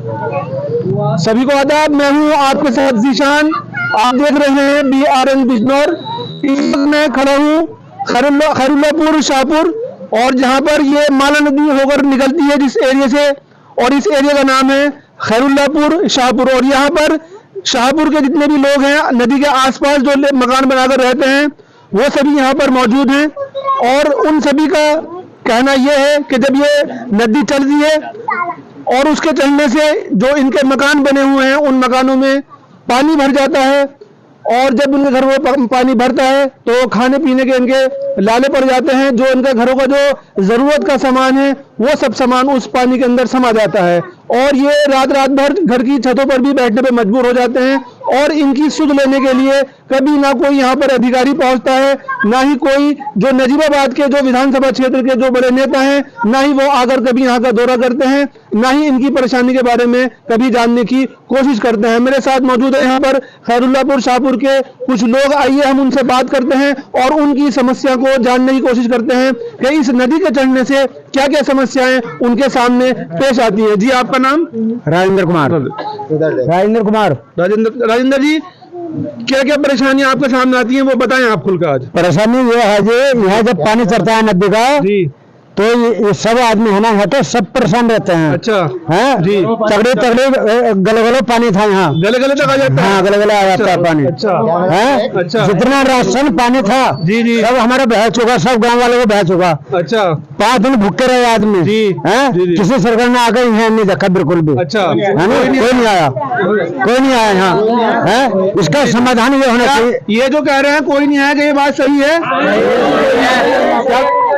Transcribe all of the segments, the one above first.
सभी को आदाब, मैं हूं आपके साथ जीशान। आप देख रहे हैं BRN बिजनौर। मैं खड़ा हूं खैरुल्लापुर शाहपुर, और जहां पर ये माला नदी होकर निकलती है जिस एरिया से, और इस एरिया का नाम है खैरुल्लापुर शाहपुर। और यहाँ पर शाहपुर के जितने भी लोग हैं, नदी के आसपास जो मकान बनाकर रहते हैं, वो सभी यहाँ पर मौजूद हैं। और उन सभी का कहना यह है कि जब ये नदी चलती है और उसके चलने से जो इनके मकान बने हुए हैं, उन मकानों में पानी भर जाता है, और जब उनके घरों में पानी भरता है तो खाने पीने के इनके लाले पड़ जाते हैं। जो इनके घरों का जो जरूरत का सामान है, वो सब सामान उस पानी के अंदर समा जाता है, और ये रात भर घर की छतों पर भी बैठने पे मजबूर हो जाते हैं। और इनकी सुध लेने के लिए कभी ना कोई यहाँ पर अधिकारी पहुंचता है, ना ही कोई जो नजीबाबाद के जो विधानसभा क्षेत्र के जो बड़े नेता हैं, ना ही वो आकर कभी यहाँ का दौरा करते हैं, ना ही इनकी परेशानी के बारे में कभी जानने की कोशिश करते हैं। मेरे साथ मौजूद है यहाँ पर खैरुल्लापुर शाहपुर के कुछ लोग। आइए हम उनसे बात करते हैं और उनकी समस्या को जानने की कोशिश करते हैं कि इस नदी के चढ़ने से क्या क्या समस्याएं उनके सामने पेश आती है। जी, आपका नाम? राजेंद्र कुमार। राजेंद्र जी, क्या क्या परेशानियां आपके सामने आती हैं, वो बताएं आप खुलकर आज। परेशानी ये है जी, यहाँ जब पानी चढ़ता है नदी का जी, तो ये सब आदमी है ना, यहाँ तो सब परेशान रहते हैं। अच्छा है जी, तगड़े गले पानी था यहाँ, गले तक आ जाता है। हाँ, गले आ जाता है पानी। अच्छा है, अच्छा। जितना राशन पानी था जी जी, सब हमारा बह चुका, सब गांव वालों को बह चुका। अच्छा, 5 दिन भूखे रहे आदमी जी, है। किसी सरकार ने आकर यहाँ नहीं देखा बिल्कुल भी। अच्छा, है ना, कोई नहीं आया यहाँ। है, इसका समाधान ये होना चाहिए। ये जो कह रहे हैं कोई नहीं आया, ये बात सही है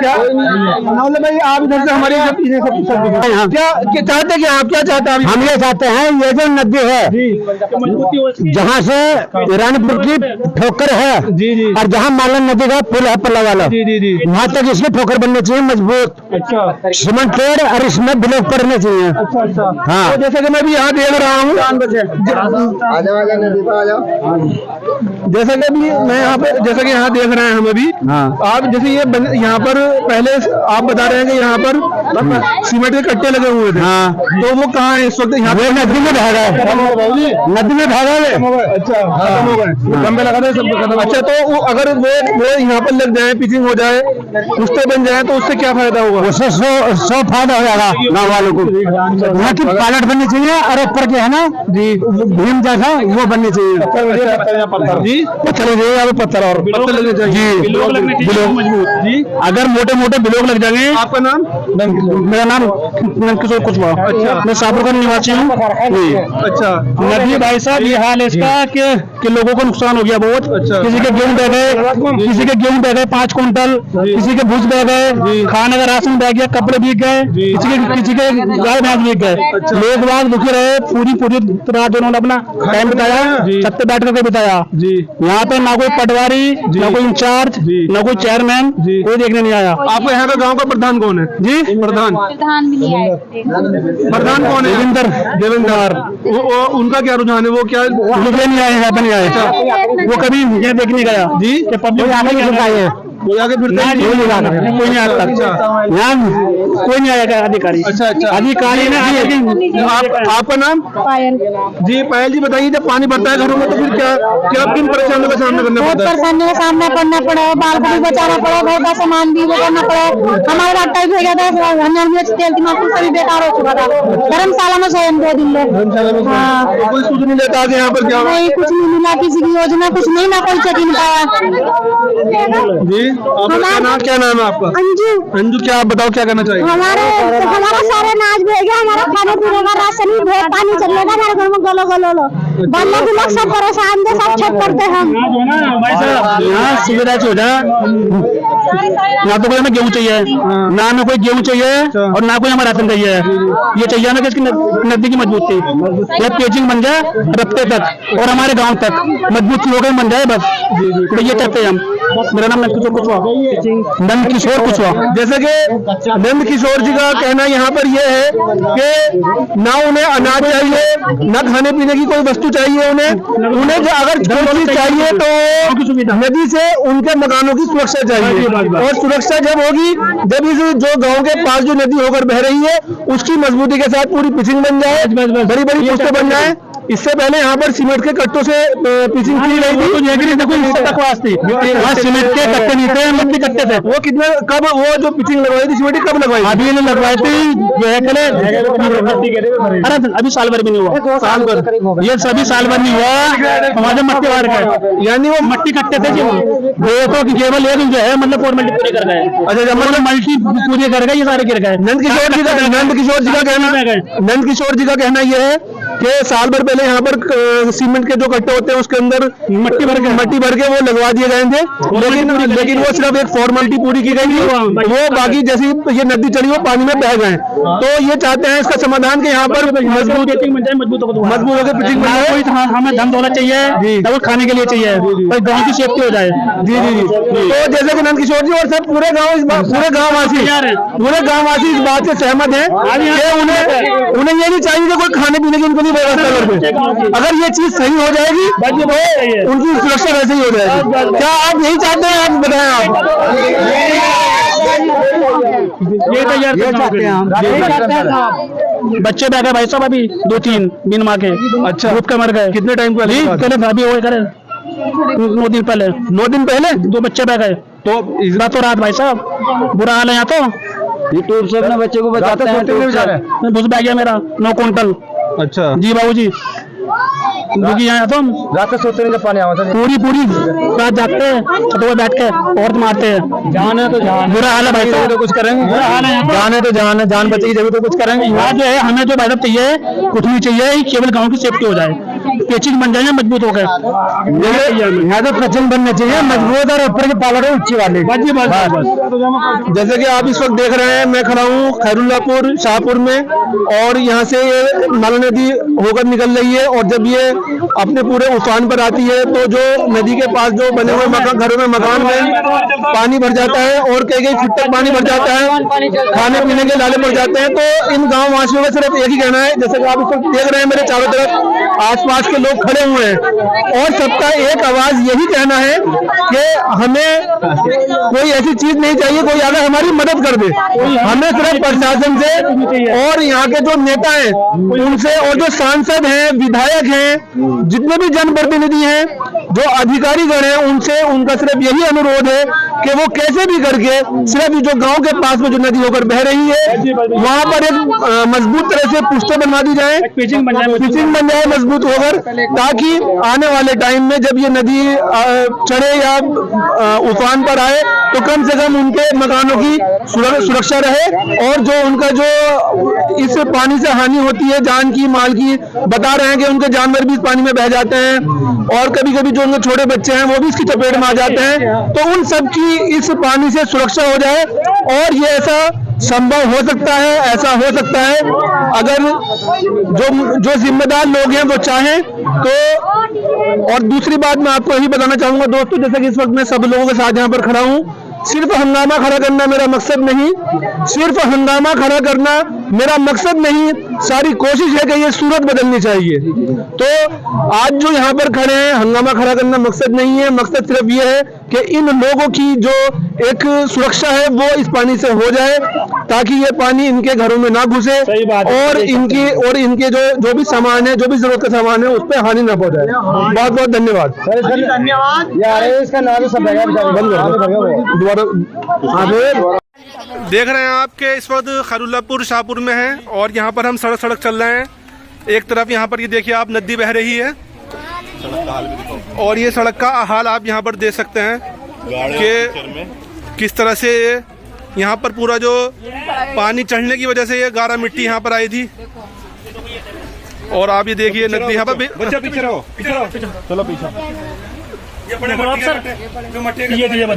क्या? मतलब भाई आप इधर से हमारे क्या चाहते हैं? आप क्या चाहते हैं? हम ये चाहते हैं, ये जो नदी है जहाँ से ईरानपुर की ठोकर है जी जी, और जहाँ मालन नदी का पुल है पल्ला वाला जी जी जी, वहाँ तक इसकी ठोकर बननी चाहिए मजबूत। अच्छा, सीमेंटेड, और इसमें ब्लॉक पड़ने चाहिए। अच्छा अच्छा, हाँ। तो जैसे कि मैं भी यहाँ देख रहा हूँ, जैसे कि अभी मैं यहाँ पे, जैसे कि यहाँ देख रहे हैं हम अभी। हाँ। आप जैसे ये यहाँ पर पहले आप बता रहे हैं कि यहाँ पर सीमेंट के कट्टे लगे हुए थे। हाँ। तो वो कहाँ है इस वक्त? यहाँ पे नदी में भागा है, नदी में भागा है। अच्छा, खत्म हो गए, खंबे लगा दे, सब खत्म। अच्छा, तो अगर वो यहाँ पर लग जाए, पिचिंग हो जाए, पुश्ते बन जाए, तो उससे क्या फायदा होगा? उससे 100 फायदा हो जाएगा गाँव वालों को। यहाँ की पायलट बननी चाहिए, और ऊपर के है ना जी भीम जैसा वो बननी चाहिए। जी, पत्थर पत्थर और पत्थर लगने चाहिए, बिलोग मजबूत जी। अगर मोटे मोटे बिलोग लग जाएंगे। आपका नाम? मेरा नाम नंदकिशोर कुशवाहा। अच्छा, मैं शाहपुर का निवासी हूँ। अच्छा, नदी भाई साहब ये हाल है इसका कि लोगों को नुकसान हो गया बहुत। अच्छा, किसी के गेहूं बह गए, 5 क्विंटल, किसी के भूस बह गए, खाने का राशन बह गया, कपड़े बिक गए, किसी के गाय भैंस बिक गए। लोग बाग दुखी रहे, पूरी रात उन्होंने अपना टाइम बिताया, छत पे बैठ करके बिताया जी। यहाँ पे ना कोई पटवारी, ना कोई इंचार्ज, ना कोई चेयरमैन, कोई देखने नहीं आया। आपको यहाँ का गांव का प्रधान कौन है? जी, प्रधान भी नहीं आए। प्रधान कौन है? देवेंद्र। उनका क्या रुझान है? वो क्या नहीं आए, यहाँ पे नहीं आए। वो कभी ये देखने गया जी कि पब्लिक आए हैं, वो आगे फिर कोई नहीं आता। यहाँ कोई नहीं आया अधिकारी। अच्छा अच्छा, अधिकारी ने। आपका नाम? पायल जी। पायल जी, बताइए, जब पानी भरता है घरों में तो फिर क्या किन परेशानियों का सामना करना बहुत पड़ता है? परेशानियों का सामना करना पड़ा, बाल को भी बचाना पड़ा, घर का सामान भी बचाना पड़ा। हमारा आटा भी गया था, तेल दिमाग सभी बेकार हो चुका था। धर्मशाला में सोए 2 दिन में। हाँ, कोई सूझ नहीं लेता कि यहाँ पर क्या? नहीं, कुछ नहीं मिला, किसी की योजना कुछ नहीं, ना कोई चेकिंग पाया जी। क्या नाम है आपका? अंजू। अंजू, क्या आप बताओ, क्या करना चाहिए? हमारा सारे नाच भेज गया, हमारा खाने पीने का राशन भी भेज, पानी चलेगा हमारे घर में गलो बल्ले भी लोग सब परेशान थे, सब छत पड़ते हम। यहाँ सुविधा हो जाए, ना तो कोई हमें गेहूँ चाहिए, ना हमें कोई गेहूँ चाहिए, और ना कोई हमें राशन चाहिए। ये चाहिए हमें कि इसकी नदी की मजबूती, ये पेचिंग बन जाए रफ्ते तक और हमारे गाँव तक मजबूत लोग बन जाए, बस ये चाहते हैं हम। मेरा नाम नंदकिशोर कुशवाहा। नंदकिशोर कुशवाहा। जैसे कि नंद किशोर जी का कहना यहाँ पर यह है कि ना उन्हें अनाज चाहिए, ना खाने पीने की कोई वस्तु चाहिए, उन्हें जो अगर कोई चीज चाहिए तो नदी से उनके मकानों की सुरक्षा चाहिए। और सुरक्षा जब होगी जब इस जो गांव के पास जो नदी होकर बह रही है उसकी मजबूती के साथ पूरी पिचिंग बन जाए, बड़ी बड़ी पोस्टें बन जाए। इससे पहले यहाँ पर सीमेंट के कट्टों से पिचिंग की गई थी। सीमेंट के कट्टे नहीं थे, मट्टी कट्टे थे। वो कितने कब वो जो पिचिंग लगवाई थी सीमेंट कब लगवाई थी? अभी लगवाई थी अरे अभी साल भर भी नहीं हुआ। साल भर ये सभी साल भर नहीं हुआ। हमारे मट्टी वार का यानी वो मट्टी कट्टे थे जी। वो तो केवल एक जो है मतलब फॉर्मेलिटी पूरी कर गए। अच्छा मतलब मल्टी पूरी कर गए, ये सारे गिर गए। नंद किशोर जी का कहना यह है कि साल भर पहले यहाँ पर सीमेंट के जो कट्टे होते हैं उसके अंदर मट्टी भर के वो लगवा दिए गए थे, लेकिन वो सिर्फ एक फॉर्मेलिटी पूरी की गई थी। वो बाकी जैसी ये नदी चली वो पानी में बह गए। तो ये चाहते हैं इसका समाधान कि यहाँ पर मजबूत होकर पिचिंग बन जाए। हमें धन दौलत चाहिए, डबल खाने के लिए चाहिए, गाँव की सेफ्टी हो जाए। जी जी जी। तो जैसे कि नंद किशोर जी और सब पूरे गाँव वासी इस बात से सहमत है कि उन्हें ये नहीं चाहिए कि कोई खाने पीने की उनको नहीं व्यवस्था कर दे। अगर ये चीज सही हो जाएगी तो उनकी सुरक्षा वैसे ही हो जाएगी। क्या आप यही चाहते हैं? आप बताएं। आप ये चाहते हैं। बच्चे बैठे भाई साहब अभी 2-3 दिन माँ के। अच्छा धूप के मर गए। कितने टाइम पहले? अभी वो करे 9 दिन पहले। 9 दिन पहले 2 बच्चे बह गए। तो इस बात तो रात भाई साहब बुरा हाल है यहाँ तो। यूट्यूब से अपने बच्चे को बताते हैं। घुस बैग गया मेरा 9 क्विंटल। अच्छा जी बाबूजी यहाँ तो हम रात में सोते नहीं जब पानी आता है। पूरी रात जागते हैं, छतों पे बैठ के औरत मारते हैं। जान है तो जान, बुरा हाल है भाई साहब। तो कुछ करेंगे। बुरा हाल है, जान है तो जान है, जान बचेगी जब तो कुछ करेंगे। यहाँ जो है हमें जो भाई साहब चाहिए कुछ नहीं चाहिए, केवल गाँव की सेफ्टी हो जाए, पेचिंग बन जाए मजबूत हो गए। यहाँ तो पिचिंग बनना चाहिए मजबूत और ऊपर के पालर ऊंची वाली। जैसे कि आप इस वक्त देख रहे हैं मैं खड़ा हूँ खैरुल्लापुर शाहपुर में, और यहाँ से ये नाला नदी होकर निकल रही है। और जब ये अपने पूरे उफान पर आती है तो जो नदी के पास जो बने हुए घरों में मकान में पानी भर जाता है और कई फुट तक पानी भर जाता है, खाने पीने के लाले पड़ जाते हैं। तो इन गाँव वासियों का सिर्फ एक ही कहना है, जैसे कि आप इस वक्त देख रहे हैं मेरे चारों तरफ आसपास के लोग खड़े हुए हैं, और सबका एक आवाज यही कहना है कि हमें कोई ऐसी चीज नहीं चाहिए कोई आगे हमारी मदद कर दे। हमें सिर्फ प्रशासन से और यहाँ के जो नेता हैं उनसे और जो सांसद हैं, विधायक हैं, जितने भी जनप्रतिनिधि हैं, जो अधिकारी गण हैं, उनसे उनका सिर्फ यही अनुरोध है कि वो कैसे भी करके सिर्फ जो गांव के पास में जो नदी होकर बह रही है वहां पर एक मजबूत तरह से पुष्टें बनवा दी जाए, पिचिंग बन जाए मजबूत होकर, ताकि आने वाले टाइम में जब ये नदी चढ़े या उफान पर आए तो कम से कम उनके मकानों की सुरक्षा रहे। और जो उनका जो इस पानी से हानि होती है जान की माल की, बता रहे हैं कि उनके जानवर भी इस पानी में बह जाते हैं, और कभी कभी जो उनके छोटे बच्चे हैं वो भी इसकी चपेट में आ जाते हैं। तो उन सब की इस पानी से सुरक्षा हो जाए, और ये ऐसा संभव हो सकता है, ऐसा हो सकता है अगर जो जिम्मेदार लोग हैं वो चाहें तो। और दूसरी बात मैं आपको यही बताना चाहूंगा दोस्तों, जैसे कि इस वक्त मैं सब लोगों के साथ यहाँ पर खड़ा हूँ, सिर्फ हंगामा खड़ा करना मेरा मकसद नहीं, सिर्फ हंगामा खड़ा करना मेरा मकसद नहीं, सारी कोशिश है कि ये सूरत बदलनी चाहिए। तो आज जो यहाँ पर खड़े हैं हंगामा खड़ा करना मकसद नहीं है, मकसद सिर्फ ये है कि इन लोगों की जो एक सुरक्षा है वो इस पानी से हो जाए, ताकि ये पानी इनके घरों में ना घुसे और इनके जो भी सामान है, जो भी जरूरत का सामान है उस पर हानि ना पहुंचाए। बहुत बहुत धन्यवाद। इसका नाम सब दोबारा देख रहे हैं आपके इस वक्त खैरुल्लापुर शाहपुर में हैं, और यहाँ पर हम सड़क चल रहे हैं। एक तरफ यहाँ पर ये देखिए आप नदी बह रही है, और ये सड़क का हाल आप यहाँ पर देख सकते हैं कि किस तरह से यहाँ पर पूरा जो पानी चढ़ने की वजह से ये गारा मिट्टी यहाँ पर आई थी। और आप ये देखिए नदी यहाँ पर चलो पीछे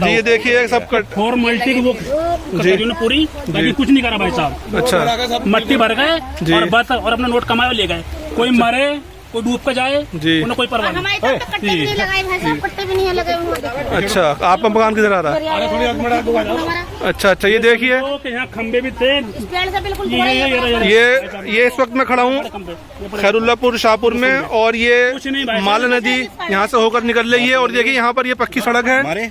ये देखिए सब फॉर्मेलिटी वो पूरी, बाकी कुछ नहीं करा भाई साहब। अच्छा मट्टी भर गए और बस और अपना नोट कमाए ले गए। कोई मरे कोई डूब के जाए जी। उन्हें कोई परवाह नहीं। हमारे तरफ तो कट्टे भी नहीं लगाए भाई साहब, कट्टे भी नहीं लगे हुए हैं। अच्छा, आपका मकान किधर आ रहा है? हमारा अच्छा, ये देखिए, तो कि यहाँ खंबे भी थे। इस पेड़ से बिल्कुल ये इस वक्त मैं खड़ा हूँ खैरुल्लापुर शाहपुर में, और ये माला नदी यहाँ से होकर निकल रही है। और देखिए यहाँ पर ये पक्की सड़क है,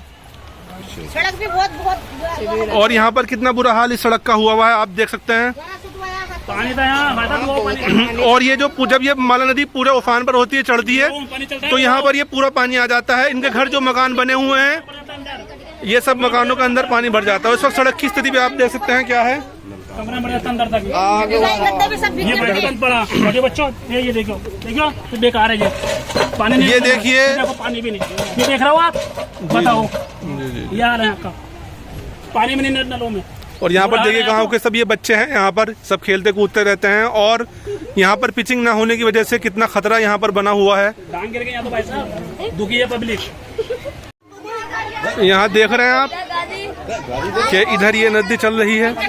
सड़क भी बहुत और यहाँ पर कितना बुरा हाल इस सड़क का हुआ है, आप देख सकते हैं। पानी था यहाँ हमारा, तो वो पानी और ये जो जब ये माला नदी पूरे उफान पर होती है, चढ़ती है, तो यहाँ पर ये पूरा पानी आ जाता है। इनके घर जो मकान बने हुए हैं, ये सब मकानों के अंदर पानी भर जाता है। इस वक्त सड़क की स्थिति भी आप देख सकते हैं क्या है। कमरा बढ़िया अंदर तक गड्ढे भी सब ये बर्तन पड़ा। छोटे बच्चों ये देखो तो बेकार है ये पानी नहीं। ये देखिए, पानी भी नहीं, ये देख रहे हो आप, बताओ ये आ रहा है आपका पानी भी नहीं नलों में। और यहाँ पर देखिए गांव के सब ये बच्चे हैं, यहाँ पर सब खेलते कूदते रहते हैं। और यहाँ पर पिचिंग ना होने की वजह से कितना खतरा यहाँ पर बना हुआ है। डांग गिर गए यहाँ तो भाई साहब, दुखी है पब्लिक। यहाँ देख रहे हैं आप कि इधर ये नदी चल रही है। कट्टे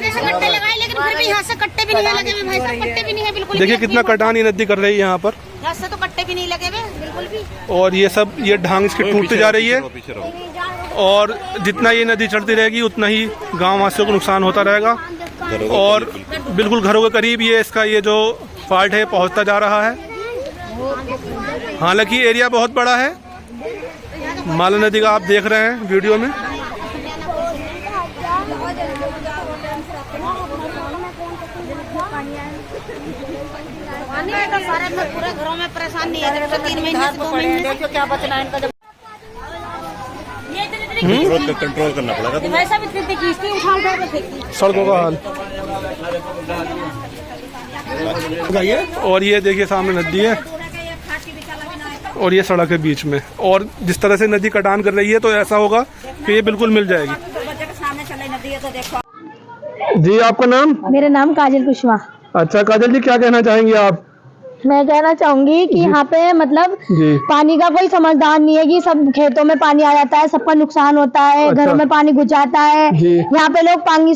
लगाए, लेकिन फिर भी यहाँ से कट्टे भी नहीं लगे हुए भाई साहब, कट्टे भी नहीं है बिल्कुल। देखिए कितना कटान ये नदी कर रही है यहाँ पर, यहाँ से तो कट्टे भी नहीं लगे हुए बिल्कुल भी। और ये सब ये ढांग इसकी टूटती जा रही है। और जितना ये नदी चढ़ती रहेगी उतना ही गाँव वासियों को नुकसान होता रहेगा। और बिल्कुल घरों के करीब ये इसका ये जो फॉल्ट है पहुँचता जा रहा है। हालांकि एरिया बहुत बड़ा है, माला नदी का आप देख रहे हैं वीडियो में। पानी तो सारे में पूरे घरों में परेशान नहीं है। जब 3 महीने से 2 महीने से क्या बचना है इनका। जब कंट्रोल करना पड़ेगा। भाई साहब इतनी खींचती उठा उठा के फेंकती। सड़कों का हाल, और ये देखिए सामने नदी है और ये सड़क है बीच में। और जिस तरह से नदी कटान कर रही है, तो ऐसा होगा कि ये बिल्कुल मिल जाएगी। जी, आपका नाम? मेरा नाम काजल कुशवाहा। अच्छा काजल जी, क्या कहना चाहेंगी आप? मैं कहना चाहूंगी कि यहाँ पे मतलब पानी का कोई समझदार नहीं है कि सब खेतों में पानी आ जाता है, सबका नुकसान होता है। अच्छा। घरों में पानी घुस जाता है। यहाँ पे लोग पानी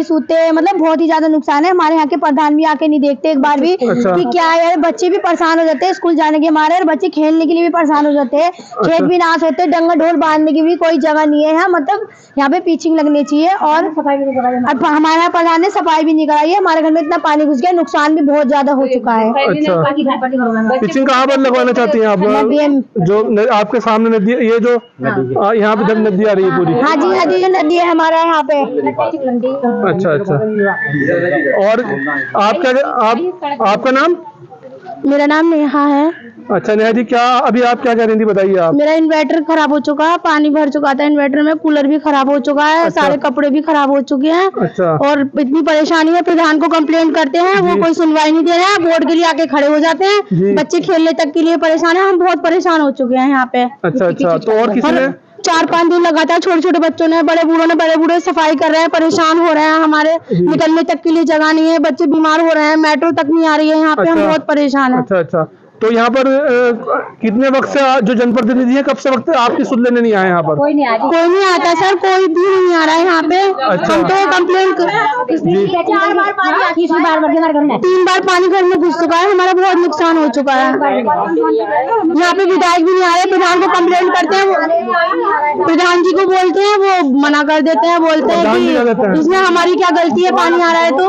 सूते मतलब बहुत ही ज्यादा नुकसान है। हमारे यहाँ के प्रधान भी आके नहीं देखते एक बार भी। अच्छा। कि क्या है, बच्चे भी परेशान हो जाते हैं स्कूल जाने के मारे, और बच्चे खेलने के लिए भी परेशान हो जाते हैं। खेत भी नाश होते हैं, डंगर ढोल बांधने की भी कोई जगह नहीं है यहाँ। मतलब यहाँ पे पिचिंग लगनी चाहिए। और हमारा प्रधान ने सफाई भी नहीं कराई है। हमारे घर में इतना पानी घुस गया, नुकसान भी बहुत ज्यादा हो चुका है। पिचिंग कहाँ पर लगवाना चाहती हैं आप? जो आपके सामने नदी, ये जो यहाँ पे जब नदी आ रही है पूरी। हाँ जी, जो नदी है हमारा यहाँ पे। अच्छा अच्छा। और आपका नाम? मेरा नाम नेहा है। अच्छा नेहा जी, क्या अभी आप क्या कह रही थी, बताइए आप। मेरा इन्वर्टर खराब हो चुका है, पानी भर चुका था इन्वर्टर में, कूलर भी खराब हो चुका है। अच्छा। सारे कपड़े भी खराब हो चुके हैं। अच्छा। और इतनी परेशानी है, प्रधान को कंप्लेंट करते हैं, वो कोई सुनवाई नहीं दे रहा है। बोर्ड के लिए आके खड़े हो जाते हैं, बच्चे खेलने तक के लिए परेशान है। हम बहुत परेशान हो चुके हैं यहाँ पे। अच्छा अच्छा। तो और किसी ने 4-5 दिन लगातार छोटे छोटे बच्चों ने, बड़े बूढ़े सफाई कर रहे हैं, परेशान हो रहे हैं। हमारे निकलने तक के लिए जगह नहीं है, बच्चे बीमार हो रहे हैं, मेट्रो तक नहीं आ रही है यहाँ पे। हम बहुत परेशान है। अच्छा अच्छा। तो यहाँ पर कितने वक्त से जो जनप्रतिनिधि है, कब से वक्त आपकी सुन लेने नहीं आए यहाँ पर? कोई नहीं आता सर, कोई भी नहीं आ रहा है यहाँ पे। अच्छा। हम तो कंप्लेंट 3 बार पानी घर में घुस चुका है, हमारा बहुत नुकसान हो चुका है। यहाँ पे विधायक भी नहीं आ रहे, प्रधान को कंप्लेंट करते हैं, प्रधान जी को बोलते हैं, वो मना कर देते हैं, बोलते हैं कि इसमें हमारी क्या गलती है, पानी आ रहा है तो।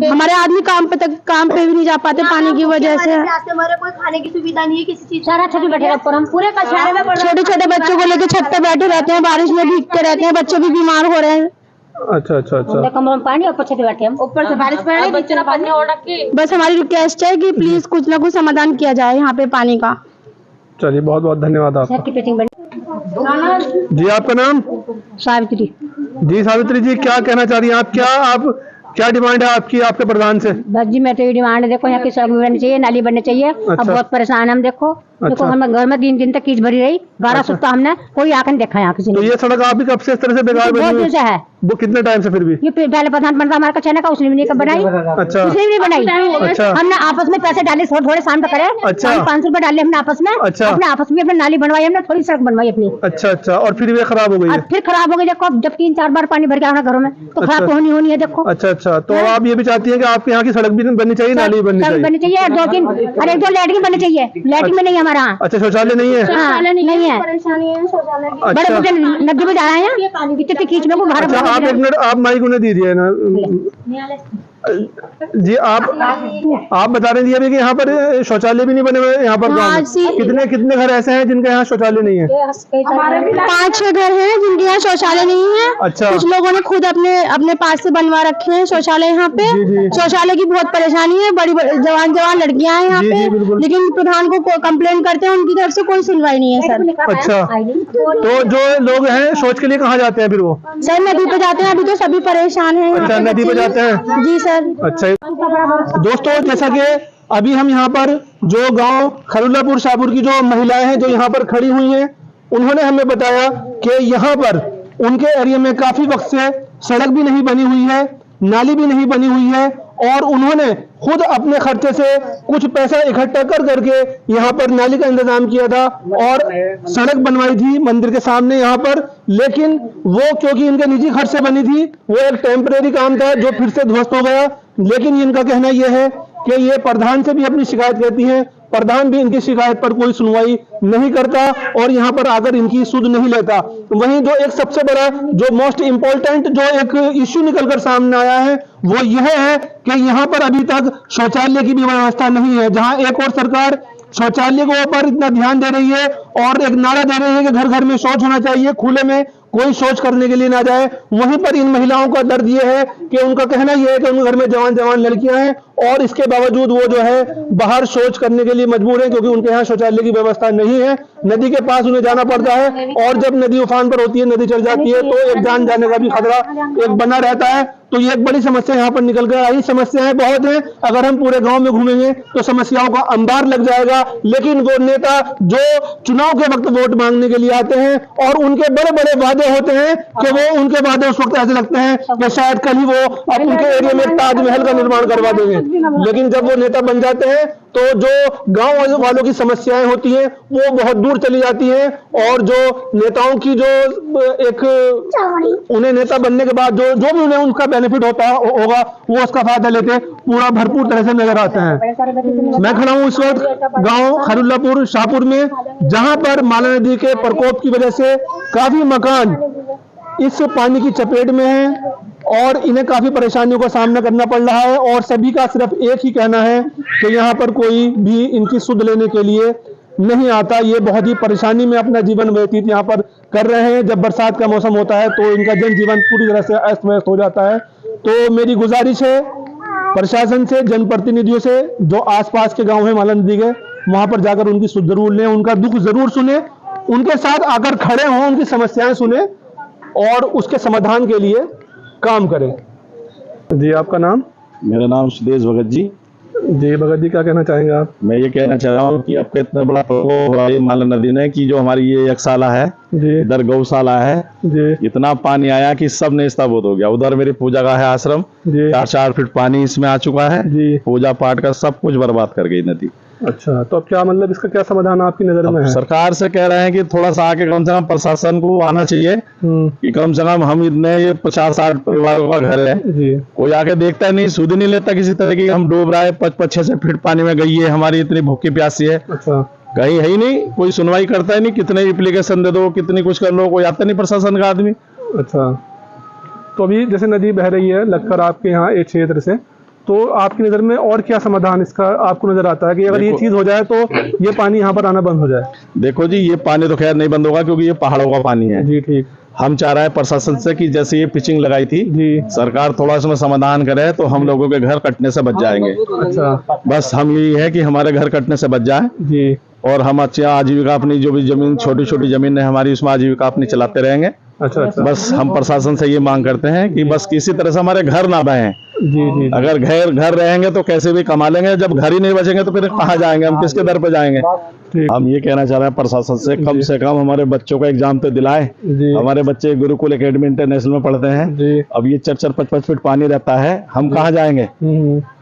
हमारे आदमी काम पे भी नहीं जा पाते पानी की वजह से। हमारे कोई खाने की सुविधा नहीं है किसी चीज। सारा छत बैठे रहते हैं, हम पूरे कचरे में छोटे छोटे बच्चों को लेकर छत पे बैठे रहते हैं, बारिश में भीगते रहते हैं, बच्चे भी बीमार हो रहे हैं। अच्छा अच्छा अच्छा। कमरे में पानी, ऊपर छत पे बैठे हम, ऊपर से बारिश पड़ रही है। बस हमारी रिक्वेस्ट है कि प्लीज कुछ ना कुछ समाधान किया जाए यहाँ पे पानी का। चलिए, बहुत बहुत धन्यवाद आपका। जी, आपका नाम? सावित्री। जी सावित्री जी, क्या कहना चाह रही हैं आप? क्या डिमांड है आपकी आपके प्रधान से? बस जी, मैं तो ये डिमांड है, देखो यहाँ की सड़क बननी चाहिए, नाली बननी चाहिए। अच्छा। अब बहुत परेशान हम, देखो अच्छा। हम घर में 3 दिन तक कीच भरी रही, 12 सप्ताह हमने कोई आकर देखा यहाँ किसी तो ने। ये सड़क आप भी कब से इस तरह से बेकार बहुत बनी दिन हुई? से है, वो कितने टाइम से फिर भी? ये पहले प्रधानमंत्री हमारा कचहरा का उसने भी नहीं बनाई। अच्छा, उसने भी नहीं बनाई। अच्छा, हमने आपस में पैसे डाले थोड़े शाम तक करे। अच्छा, 500 रुपए डाले हमने आपस में। अच्छा, अपने आपस में अपने नाली बनवाई हमने, थोड़ी सड़क बनवाई अपनी। अच्छा अच्छा, और फिर ये खराब हो गई है? फिर खराब हो गई, जब 3-4 बार पानी भर गया हमारे घरों में तो खराब होनी है। देखो। अच्छा अच्छा, तो आप ये भी चाहती हैं कि आपके यहाँ की सड़क भी बननी चाहिए, नाली बननी चाहिए? 2-3 और 1-2 लैट्रिन बननी चाहिए। लैट्रिन में नहीं हमारा। अच्छा, शौचालय नहीं है? नहीं है, परेशानी है शौचालय की। बड़े अच्छा, बड़े नदी में जा रहे हैं इतने खींच में को बाहर। अच्छा, आप 1 मिनट आप माइक उन्हें दीजिए ना जी। आप बता रहे थे अभी कि यहाँ पर शौचालय भी नहीं बने हुए यहाँ पर गाँव में। कितने घर ऐसे हैं जिनके यहाँ शौचालय नहीं है? 5-6 घर हैं जिनके यहाँ शौचालय नहीं है। अच्छा, कुछ लोगों ने खुद अपने पास से बनवा रखे हैं शौचालय यहाँ पे। शौचालय की बहुत परेशानी है, बड़ी जवान लड़कियां हैं यहाँ पे, लेकिन प्रधान को कंप्लेन करते हैं, उनकी तरफ से कोई सुनवाई नहीं है सर। अच्छा, तो जो लोग हैं शौच के लिए कहाँ जाते हैं फिर वो? सर नदी पे जाते हैं, अभी तो सभी परेशान हैं। अच्छा, नदी पे जाते हैं? जी सर। अच्छा दोस्तों, जैसा कि अभी हम यहाँ पर जो गांव खरुल्लापुर शाहपुर की जो महिलाएं हैं जो यहाँ पर खड़ी हुई हैं, उन्होंने हमें बताया कि यहाँ पर उनके एरिया में काफी वक्त से सड़क भी नहीं बनी हुई है, नाली भी नहीं बनी हुई है, और उन्होंने खुद अपने खर्चे से कुछ पैसा इकट्ठा करके यहाँ पर नाली का इंतजाम किया था और सड़क बनवाई थी मंदिर के सामने यहाँ पर। लेकिन वो क्योंकि इनके निजी खर्च से बनी थी, वो एक टेम्परेरी काम था जो फिर से ध्वस्त हो गया। लेकिन इनका कहना यह है कि ये प्रधान से भी अपनी शिकायत करती हैं, प्रधान भी इनकी शिकायत पर कोई सुनवाई नहीं करता और यहाँ पर आकर इनकी सुध नहीं लेता। वहीं जो एक सबसे बड़ा जो मोस्ट इम्पोर्टेंट जो एक इश्यू निकलकर सामने आया है वो यह है कि यहाँ पर अभी तक शौचालय की भी व्यवस्था नहीं है। जहाँ एक और सरकार शौचालय के ऊपर इतना ध्यान दे रही है और एक नारा दे रही है कि घर घर में शौच होना चाहिए, खुले में कोई शौच करने के लिए ना जाए, वहीं पर इन महिलाओं का दर्द ये है कि उनका कहना यह है कि उनके घर में जवान लड़कियां हैं और इसके बावजूद वो जो है बाहर शौच करने के लिए मजबूर हैं क्योंकि उनके यहाँ शौचालय की व्यवस्था नहीं है। नदी के पास उन्हें जाना पड़ता है और जब नदी उफान पर होती है, नदी चल जाती है तो एक जान जाने का भी खतरा एक बना रहता है। तो ये एक बड़ी समस्या यहाँ पर निकल कर आई। समस्याएं बहुत हैं, अगर हम पूरे गांव में घूमेंगे तो समस्याओं का अंबार लग जाएगा। लेकिन वो नेता जो चुनाव के वक्त वोट मांगने के लिए आते हैं और उनके बड़े बड़े वादे होते हैं कि वो उनके वादे उस वक्त ऐसे लगते हैं कि शायद कल ही वो अब उनके एरिया में ताजमहल का निर्माण करवा देंगे। लेकिन जब वो नेता बन जाते हैं तो जो गांव वालों की समस्याएं होती हैं वो बहुत दूर चली जाती हैं और जो नेताओं की जो एक उन्हें नेता बनने के बाद जो भी उन्हें उनका बेनिफिट होता होगा वो उसका फायदा लेते पूरा भरपूर तरह से नजर आते हैं। मैं खड़ा हूं इस वक्त गांव खरुल्लापुर शाहपुर में, जहां पर माला नदी के प्रकोप की वजह से काफी मकान इस पानी की चपेट में हैं और इन्हें काफी परेशानियों का सामना करना पड़ रहा है। और सभी का सिर्फ एक ही कहना है कि यहाँ पर कोई भी इनकी सुध लेने के लिए नहीं आता। ये बहुत ही परेशानी में अपना जीवन व्यतीत यहाँ पर कर रहे हैं। जब बरसात का मौसम होता है तो इनका जनजीवन पूरी तरह से अस्त व्यस्त हो जाता है। तो मेरी गुजारिश है प्रशासन से, जनप्रतिनिधियों से, जो आसपास के गांव हैं माला नदी के, वहां पर जाकर उनकी सुध जरूर लें, उनका दुख जरूर सुने, उनके साथ आकर खड़े हों, उनकी समस्याएं सुने और उसके समाधान के लिए काम करें। जी, आपका नाम? मेरा नाम सुदेश भगत जी। जी भगत जी, क्या कहना चाहेंगे आप? मैं ये कहना चाह रहा हूँ कि आपका इतना बड़ा प्रकोप हो रहा है माला नदी ने कि जो हमारी ये यकशाला है जी, इधर गौशाला है जी, इतना पानी आया कि सब नेस्ताभूत हो गया। उधर मेरी पूजा का है आश्रम, जी, 4 फीट पानी इसमें आ चुका है जी। पूजा पाठ का सब कुछ बर्बाद कर गई नदी। अच्छा, तो अब क्या मतलब इसका क्या समाधान आपकी नजर में है? सरकार से कह रहे हैं कि थोड़ा सा आके कम से कम प्रशासन को आना चाहिए कि कम से कम हम इतने ये 50-60 परिवारों का घर है, जी, कोई आके देखता नहीं, सुध नहीं लेता किसी तरह की। हम डूब रहा है, 5-6 फीट पानी में गई है, हमारी इतनी भूखी प्यासी है, अच्छा, कहीं है ही नहीं, कोई सुनवाई करता ही नहीं। कितने एप्लीकेशन दे दो, कितनी कुछ कर लो, कोई आता नहीं प्रशासन का आदमी। अच्छा, तो अभी जैसे नदी बह रही है लगकर आपके यहाँ एक क्षेत्र से, तो आपकी नज़र में और क्या समाधान इसका आपको नजर आता है कि अगर ये चीज हो जाए तो ये पानी यहाँ पर आना बंद हो जाए? देखो जी, ये पानी तो खैर नहीं बंद होगा क्योंकि ये पहाड़ों का पानी है। जी, ठीक। हम चाह रहे हैं प्रशासन से कि जैसे ये पिचिंग लगाई थी, जी, सरकार थोड़ा इसमें समाधान करे तो हम लोगों के घर कटने से बच जाएंगे। अच्छा, बस हम यही है कि हमारे घर कटने से बच जाए जी, और हम अच्छा आजीविका अपनी जो भी जमीन, छोटी छोटी जमीन है हमारी, उसमें आजीविका अपनी चलाते रहेंगे। अच्छा, अच्छा, बस हम प्रशासन से ये मांग करते हैं कि बस किसी तरह से हमारे घर ना बहें, जी जी अगर घर रहेंगे तो कैसे भी कमा लेंगे, जब घर ही नहीं बचेंगे तो फिर कहाँ जाएंगे हम, किसके दर पे जाएंगे। हम ये कहना चाह रहे हैं प्रशासन से कम हमारे बच्चों को एग्जाम तो दिलाए। हमारे बच्चे गुरुकुल एकेडमी इंटरनेशनल में पढ़ते हैं, अब ये 4-4, 5-5 फीट पानी रहता है, हम कहाँ जाएंगे।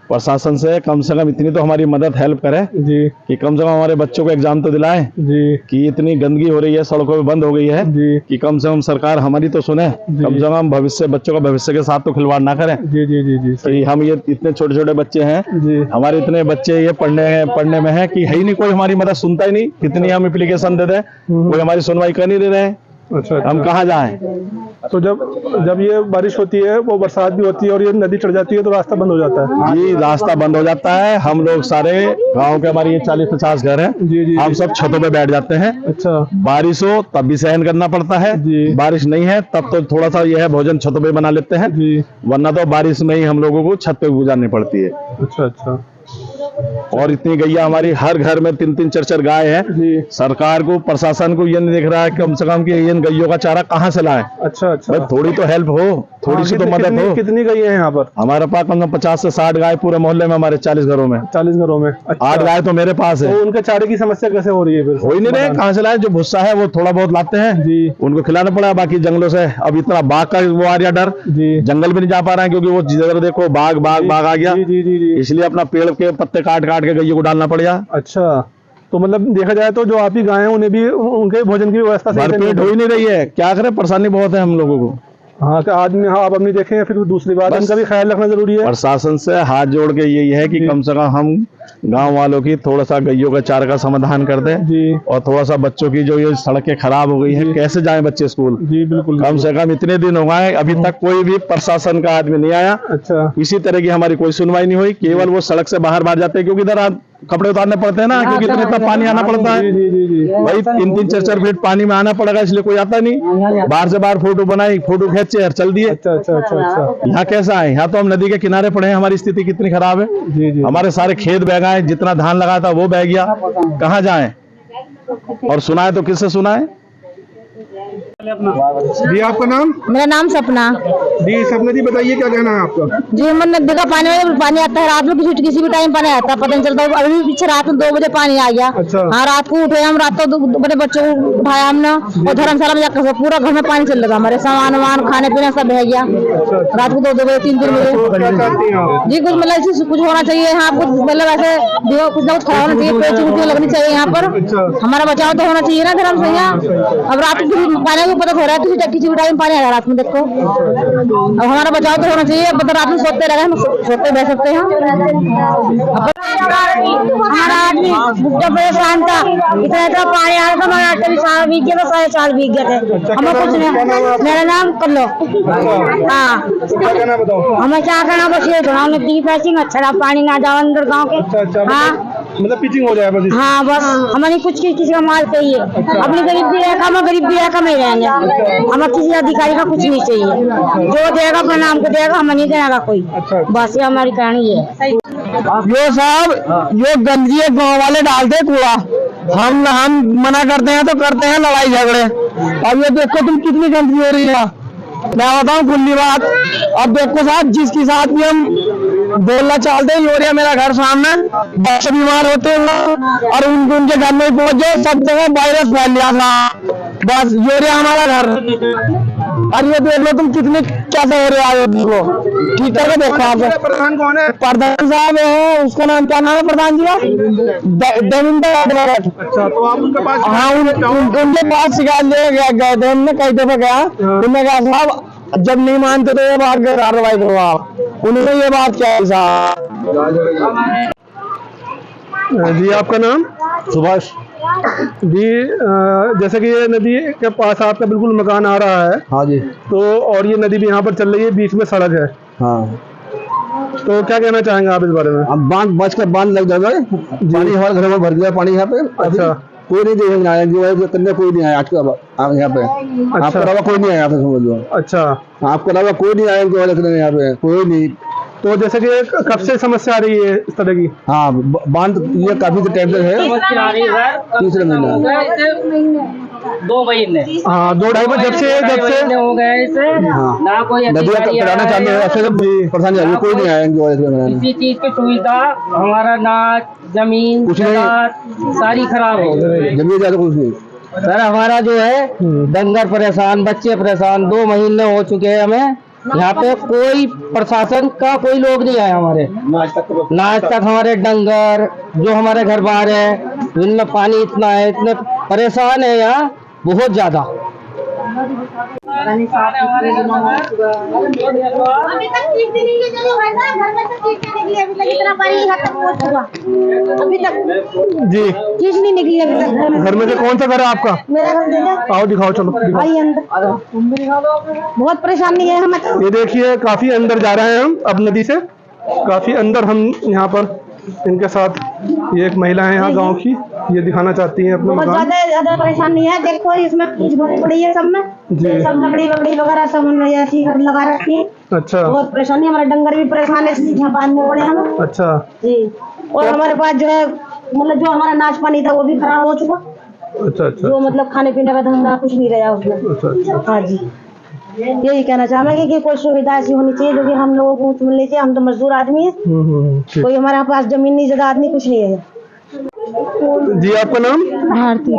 प्रशासन से कम इतनी तो हमारी मदद हेल्प करे जी, कि कम से कम हमारे बच्चों को एग्जाम तो दिलाएं जी, कि इतनी गंदगी हो रही है, सड़कों पे बंद हो गई है जी, कि कम से कम सरकार हमारी तो सुने, कम से कम बच्चों का भविष्य के साथ तो खिलवाड़ ना करें। जी जी जी जी कि हम ये इतने छोटे छोटे बच्चे हैं जी, हमारे इतने बच्चे ये पढ़ने में है कि है ही नहीं कोई हमारी मदद सुनता ही नहीं, कितनी हम एप्लीकेशन दे दें कोई हमारी सुनवाई कर नहीं दे रहे हैं। अच्छा, हम कहाँ जाएं। तो जब ये बारिश होती है, वो बरसात भी होती है और ये नदी चढ़ जाती है तो रास्ता बंद हो जाता है जी, रास्ता बंद हो जाता है। हम लोग सारे गांव के हमारे ये 40-50 घर हैं जी जी, हम सब छतों पे बैठ जाते हैं। अच्छा, बारिश हो तब भी सहन करना पड़ता है जी, बारिश नहीं है तब तो थोड़ा सा ये है भोजन छतों पे बना लेते हैं जी, वरना तो बारिश में ही हम लोगों को छत पे गुजारनी पड़ती है। अच्छा अच्छा। और इतनी गैया हमारी हर घर में 3-3, 4-4 गाय है। सरकार को प्रशासन को ये नहीं दिख रहा है कम से कम कि इन गैयों का चारा कहाँ से लाएं। अच्छा अच्छा, थोड़ी तो हेल्प हो, थोड़ी सी तो मदद हो। कितनी गैया है यहाँ पर? हमारे पास कम से कम 50 से 60 गाय पूरे मोहल्ले में, हमारे 40 घरों में। 40 घरों में 8 गाय तो मेरे पास है। तो उनके चारे की समस्या कैसे हो रही है फिर? हो ही नहीं रहे, कहाँ से लाए, जो भुस्सा है वो थोड़ा बहुत लाते हैं जी, उनको खिलाना पड़ा, बाकी जंगलों से अब इतना बाघ का वो आ रहा डर जी, जंगल भी नहीं जा पा रहे हैं क्योंकि वो जिधर देखो बाघ आ गया, इसलिए अपना पेड़ के पत्ते काट के गैया को डालना पड़ेगा। अच्छा, तो मतलब देखा जाए तो जो आप ही गाय हैं उन्हें भी उनके भोजन की व्यवस्था भरपेट हो ही नहीं रही है, क्या करें, परेशानी बहुत है हम लोगों को। हाँ, तो आदमी आप अपनी देखें, फिर दूसरी बात उनका भी ख्याल रखना जरूरी है। प्रशासन से हाथ जोड़ के यही है कि कम से कम हम गांव वालों की थोड़ा सा गैयों का चारा का समाधान कर दें जी, और थोड़ा सा बच्चों की जो ये सड़कें खराब हो गई हैं, कैसे जाएं बच्चे स्कूल जी, बिल्कुल कम से कम इतने दिन हो गए अभी तक कोई भी प्रशासन का आदमी नहीं आया। अच्छा, इसी तरह की हमारी कोई सुनवाई नहीं हुई, केवल वो सड़क से बाहर जाते हैं क्योंकि इधर कपड़े उतारने पड़ते हैं ना, क्योंकि इतना पानी आना पड़ता है भाई, 3-3, 4-4 फीट पानी में आना पड़ेगा, इसलिए कोई आता नहीं। बाहर से बाहर फोटो बनाई, फोटो खींचे और चल दिए। अच्छा अच्छा अच्छा, यहाँ कैसा है, यहाँ तो हम नदी के किनारे पड़े हैं, हमारी स्थिति कितनी खराब है जी जी, हमारे सारे खेत बह गए, जितना धान लगा था वो बह गया, कहाँ जाए और सुनाए तो किससे सुनाए। जी, आपका नाम? मेरा नाम सपना जी। सपना जी, बताइए क्या कहना है आपका? जी, हम नदी का पानी आता है रात में, किसी भी टाइम पानी आता है, पता नहीं चलता। अभी भी पीछे रात में 2 बजे पानी आ गया। अच्छा, हाँ, रात को उठे हम, रात को बड़े बच्चों को उठाया हमने और धर्मशाला में जाकर पूरा घर में पानी चल रहा, हमारे सामान खाने पीने सब बह गया। रात को 2 बजे 3 बजे जी, कुछ मतलब कुछ होना चाहिए यहाँ, कुछ मतलब ऐसे कुछ ना कुछ खराब होना चाहिए, पेड़ चूटियाँ लगनी चाहिए यहाँ पर, हमारा बचाव तो होना चाहिए ना धर्म से। अब रात को पानी को पता हो रहा है किसी भी टाइम पानी आ रहा है रात में, देखो अब हमारा बचाव तो होना चाहिए, मतलब रात में सोते रहे, हम सोते बह सकते हैं। हमारा आदमी परेशान था, इतना पानी आ रहा था, हमारा आटे भी सारा भीग गया था, सारे चाल भीग गए थे, हमें कुछ नहीं। मेरा नाम कल्लो। हाँ, हमें क्या करना, बस ये धुनाव नदी की पैसिंग अच्छा पानी ना जाओ अंदर गाँव के। हाँ, मतलब पिचिंग हो जाए बस। हाँ, बस हमें कुछ किसी का माल चाहिए, अपनी गरीबी रेखा में रहेंगे, हमें किसी अधिकारी का कुछ नहीं चाहिए, जो देगा अपने नाम को देगा, हमें नहीं देगा कोई। बस ये हमारी कहानी है। ये साहब ये गंदगी गाँव वाले डालते कूड़ा, हम मना करते हैं तो करते हैं लड़ाई झगड़े। अब ये देखो तुम कितनी गंदगी हो रही है, मैं बताऊं खुली बात। अब देखो साहब, जिसके साथ भी हम बोलना चाहते हैं, यूरिया मेरा घर सामने, बच्चे बीमार होते हैं और उनके घर में पहुंच जाए, सब जगह वायरस फैल गया था, बस यूरिया हमारा घर। और ये देख लो तुम कितने कैसे हो रहे आए, देखो ठीक करके देखो। आप प्रधान कौन है? प्रधान साहब है, उसका नाम क्या नाम है प्रधान जी का? देवेंद्र। अच्छा, तो आप उनके पास? हाँ, उनके पास शिकायत ले गए थे हमने, कई दफा गया, उन्होंने कहा साहब जब नहीं मानते तो ये बात की कार्रवाई करो आप, उन्होंने ये बात क्या है साहब। जी, आपका नाम? सुभाष जी। जैसे कि ये नदी के पास आपका बिल्कुल मकान आ रहा है। हाँ जी। तो और ये नदी भी यहाँ पर चल रही है, बीच में सड़क है। हाँ, तो क्या कहना चाहेंगे आप इस बारे में? अब बांध लग जाएगा, पानी हमारे घर में भर गया पानी यहाँ पे। अच्छा, कोई नहीं देखने आया, जो करने कोई नहीं आया आज के बाद यहाँ पे। अच्छा, आपके अलावा कोई नहीं आया यहाँ पे, समझ लो। अच्छा, आपके अलावा कोई नहीं आया यहाँ पे, कोई नहीं। तो जैसे कि कब से समस्या आ रही है इस तरह की? हाँ, बांध ये काफी टाइम से है, तीसरे महीना। 2 महीने। हाँ 2-2.5 जब से हो गए इसे। ना कोई नदियाँ कटाना चालू है, ऐसे तो परेशानी आ रही है, कोई नहीं आया इनकी वजह से। किसी चीज की सुविधा, हमारा नाच, जमीन, कुछ नहीं। जायदाद सारी खराब हो गई। जमीन जायदाद कुछ नहीं। सर हमारा जो है डंगर परेशान, बच्चे परेशान, 2 महीने हो चुके हैं हमें। यहाँ पे कोई प्रशासन का कोई लोग नहीं आया हमारे। आज तक हमारे डंगर जो हमारे घर बाहर है, इनमें पानी इतना है, इतने परेशान है यहाँ बहुत ज्यादा। अभी तक ठीक भी नहीं है, जो है ना घर में से ठीक नहीं निकली, अभी तक इतना पानी यहाँ तक पहुँच हुआ, अभी तक जी ठीक नहीं निकली अभी तक घर में। घर में से कौन सा घर है आपका? मेरा घर देखा, आओ दिखाओ, चलो दिखाओ। आई अंदर बहुत परेशानी है हमें। ये देखिए काफी अंदर जा रहे हैं हम अब नदी से, काफी अंदर हम यहाँ पर इनके साथ। ये एक महिला है यहाँ गांव की, ये दिखाना चाहती हैं अपना बहुत मकान। ज्यादा परेशानी है। देखो इसमें कीच भरी पड़ी है सब में, जी। सब लकड़ी वकड़ी वगैरह सब हमने ऐसी लगा रखी है। अच्छा बहुत परेशानी, हमारे डंगर भी परेशान है, इसलिए यहाँ बांधने पड़े हमें अच्छा जी। और हमारे पास जो है मतलब जो हमारा नाच पानी था वो भी खराब हो चुका, अच्छा अच्छा जो मतलब खाने पीने का धंधा कुछ नहीं रहा उसमें। अच्छा। हाँ जी, यही कहना चाहेंगे कि कोई सुविधा ऐसी होनी चाहिए जो कि हम लोगों को मिलनी चाहिए। हम तो मजदूर आदमी है, ठीक। कोई हमारे पास जमीनी जगह आदमी कुछ नहीं है। जी आपका नाम? भारती।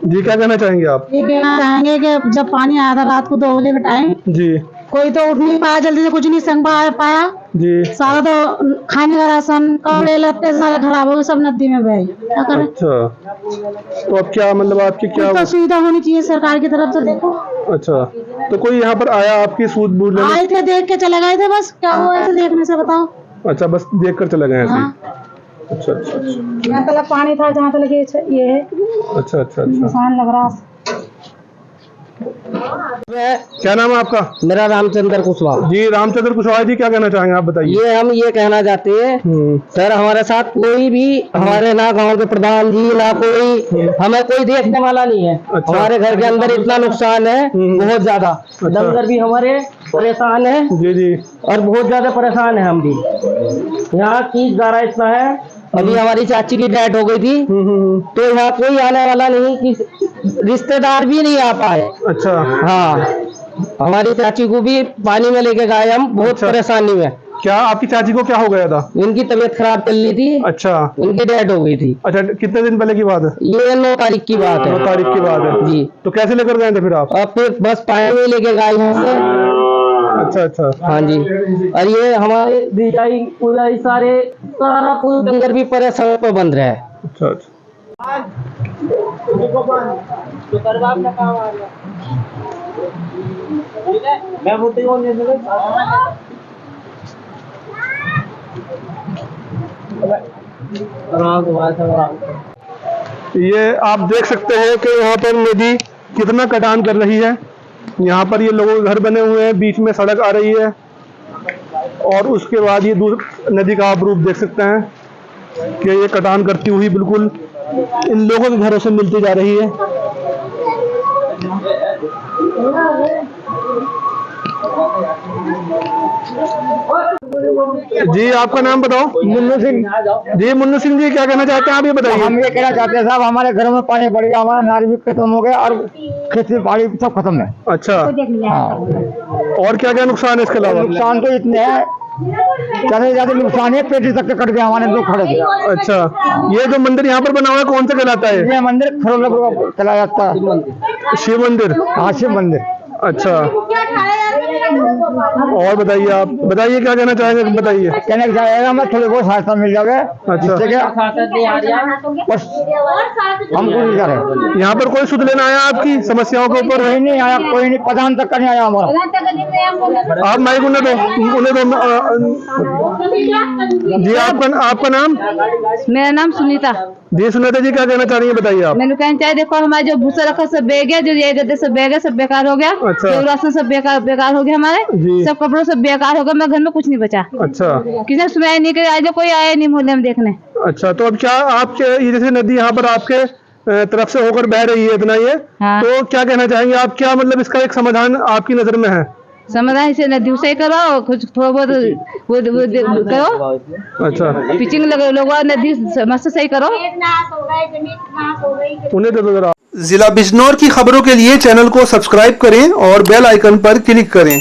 जी क्या कहना चाहेंगे आप? ये कहना चाहेंगे कि जब पानी आया था रात को 2 बजे के टाइम, जी कोई तो उठ नहीं पाया, जल्दी से कुछ नहीं संग पाया। जी सारा तो खाने का राशन, कपड़े लत्ते सारे खराब हो गए, सब नदी में बहे। क्या करें? अच्छा तो अब क्या मतलब आपकी क्या? तो सुविधा होनी चाहिए सरकार की तरफ से। देखो अच्छा तो कोई यहाँ पर आया आपकी सूद बूझ लेने? आए थे, देख के चले गए थे, बस क्या हुआ ऐसे देखने से बताओ। अच्छा बस देख कर चले गए ऐसे ही? हाँ। अच्छा अच्छा अच्छा यहाँ तक पानी था, जहाँ तक ये है अच्छा अच्छा अच्छा। निशान लग रहा है। क्या नाम है आपका? मेरा रामचंद्र कुशवाहा। जी रामचंद्र कुशवाहा जी क्या कहना चाहेंगे आप बताइए? हम ये कहना चाहते हैं सर, हमारे साथ कोई भी हमारे ना गांव के प्रधान जी ना कोई हमें कोई देखने वाला नहीं है। अच्छा। हमारे घर के अंदर इतना नुकसान है बहुत ज्यादा। डंगर भी हमारे परेशान है जी जी और बहुत ज्यादा परेशान है हम भी। यहाँ की गारा इतना है, अभी हमारी चाची की डेथ हो गई थी तो यहाँ कोई आने वाला नहीं, कि रिश्तेदार भी नहीं आ पाए। अच्छा हाँ हमारी चाची को भी पानी में लेके गए हम, बहुत अच्छा। परेशानी में। क्या आपकी चाची को क्या हो गया था? इनकी तबीयत खराब चल रही थी, अच्छा उनकी डेथ हो गई थी। अच्छा कितने दिन पहले की बात है? ये 9 तारीख की बात 9 है तारीख की बात है जी। तो कैसे लेकर गए थे फिर आप? और फिर बस पानी में लेके गए यहाँ से। अच्छा अच्छा हाँ जी, और ये हमारे दिखाई पूरा सारे सारा पूरा डंगर भी परेशान पर बंद रहा है। अच्छा अच्छा ये आप देख सकते हैं कि यहाँ पर नदी कितना कटान कर रही है। यहाँ पर ये लोगों के घर बने हुए हैं, बीच में सड़क आ रही है और उसके बाद ये नदी का आप रूप देख सकते हैं कि ये कटान करती हुई बिल्कुल इन लोगों के घरों से मिलती जा रही है। जी आपका नाम बताओ? मुन्नू सिंह। जी मुन्नू सिंह जी क्या कहना चाहते हैं आप ये बताइए? हम ये कहना चाहते हैं साहब, हमारे घरों में पानी पड़ गया, हमारा नारी भी खत्म हो गया और खेती बाड़ी सब खत्म है। अच्छा हाँ। और क्या क्या नुकसान है इसके अलावा? नुकसान तो इतने है, ज्यादा से ज्यादा नुकसान है, पेटी तक के कट गया, हमारे लोग खड़े थे। अच्छा ये जो मंदिर यहाँ पर बना हुआ है कौन सा कहलाता है? ये मंदिर खरोला चला जाता है, शिव मंदिर। हाँ शिव मंदिर। अच्छा और बताइए, आप बताइए क्या कहना चाहेंगे, बताइए। कहने का जाएगा हमें थोड़ी बहुत सहायता मिल जाए। अच्छा बस हम कुछ नहीं करें। यहाँ पर कोई सुध लेना आया आपकी समस्याओं के ऊपर? कोई नहीं आया, कोई नहीं, प्रधान तक का नहीं आया हमारा। आप माइक उन्हें दो। जी आपका नाम? मेरा नाम सुनीता। जी सुनीता जी क्या कहना चाह रही है बताइए आप? मैंने कहना चाहिए, देखो हमारे जो भूसा रखा सब बेग है, जो ये गद्दे सब बेग है, सब बेकार हो गया। अच्छा। जो राशन सब बेकार हो गया, हमारे जी। सब कपड़ों सब बेकार हो गया, मेरे घर में कुछ नहीं बचा। अच्छा किसी ने सुनाई नहीं करी, आज कोई आया नहीं मोहल्ले में देखने। अच्छा तो अब क्या आपके ये जैसे नदी यहाँ पर आपके तरफ से होकर बह रही है इतना ये, हाँ। तो क्या कहना चाहेंगे आप? क्या मतलब इसका एक समाधान आपकी नजर में है? समाधान से नदी सही करो और कुछ थोड़ा बहुत वो करो। अच्छा पिचिंग लगवा नदी मस्त सही करो। उन्हें दे दो जरा। जिला बिजनौर की खबरों के लिए चैनल को सब्सक्राइब करें और बेल आइकन पर क्लिक करें।